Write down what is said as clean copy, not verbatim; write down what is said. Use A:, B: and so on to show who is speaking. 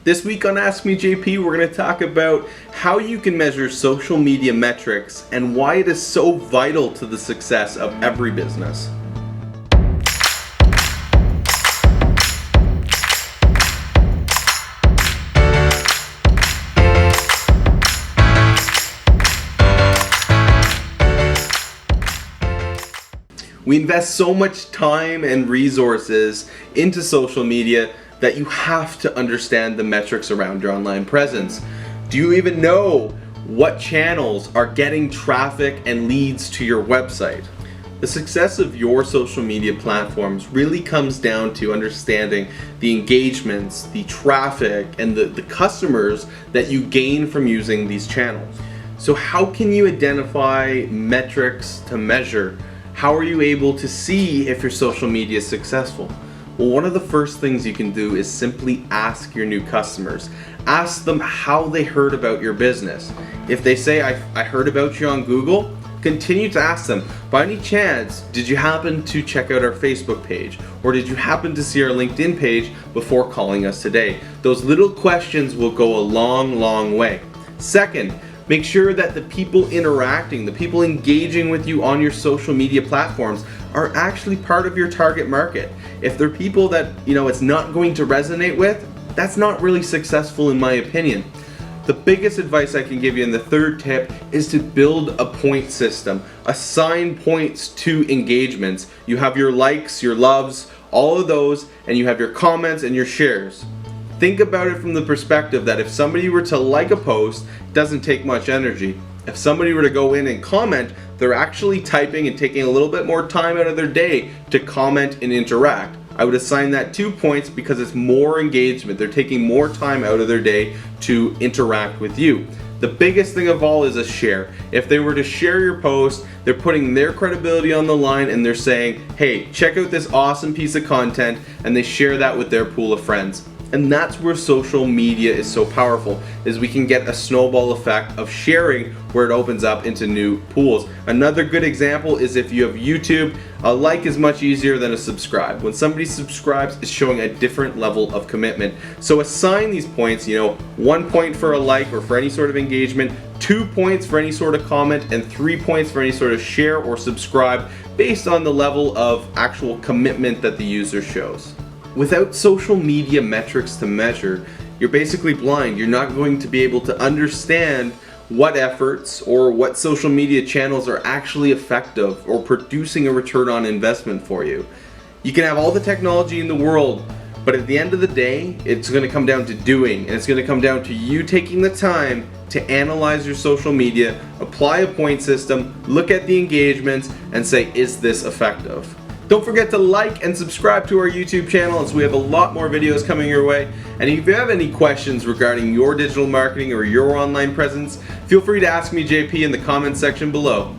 A: This week on AskMeJP, we're going to talk about how you can measure social media metrics and why it is so vital to the success of every business. We invest so much time and resources into social media that you have to understand the metrics around your online presence. Do you even know what channels are getting traffic and leads to your website? The success of your social media platforms really comes down to understanding the engagements, the traffic, and the customers that you gain from using these channels. So how can you identify metrics to measure? How are you able to see if your social media is successful? Well, one of the first things you can do is simply ask your new customers. Ask them how they heard about your business. If they say, I heard about you on Google, continue to ask them, by any chance, did you happen to check out our Facebook page? Or did you happen to see our LinkedIn page before calling us today? Those little questions will go a long, long way. Second, make sure that the people interacting, the people engaging with you on your social media platforms are actually part of your target market. If they're people that, it's not going to resonate with, that's not really successful in my opinion. The biggest advice I can give you, and the third tip, is to build a point system. Assign points to engagements. You have your likes, your loves, all of those, and you have your comments and your shares. Think about it from the perspective that if somebody were to like a post, it doesn't take much energy. If somebody were to go in and comment, they're actually typing and taking a little bit more time out of their day to comment and interact. I would assign that 2 points because it's more engagement. They're taking more time out of their day to interact with you. The biggest thing of all is a share. If they were to share your post, they're putting their credibility on the line and they're saying, hey, check out this awesome piece of content, and they share that with their pool of friends. And that's where social media is so powerful, is we can get a snowball effect of sharing where it opens up into new pools. Another good example is if you have YouTube, a like is much easier than a subscribe. When somebody subscribes, it's showing a different level of commitment. So assign these points, 1 point for a like or for any sort of engagement, 2 points for any sort of comment, and 3 points for any sort of share or subscribe based on the level of actual commitment that the user shows. Without social media metrics to measure, you're basically blind. You're not going to be able to understand what efforts or what social media channels are actually effective or producing a return on investment for you. You can have all the technology in the world, but at the end of the day, it's going to come down to doing, and it's going to come down to you taking the time to analyze your social media, apply a point system, look at the engagements, and say, is this effective? Don't forget to like and subscribe to our YouTube channel, as we have a lot more videos coming your way. And if you have any questions regarding your digital marketing or your online presence, feel free to ask me JP in the comments section below.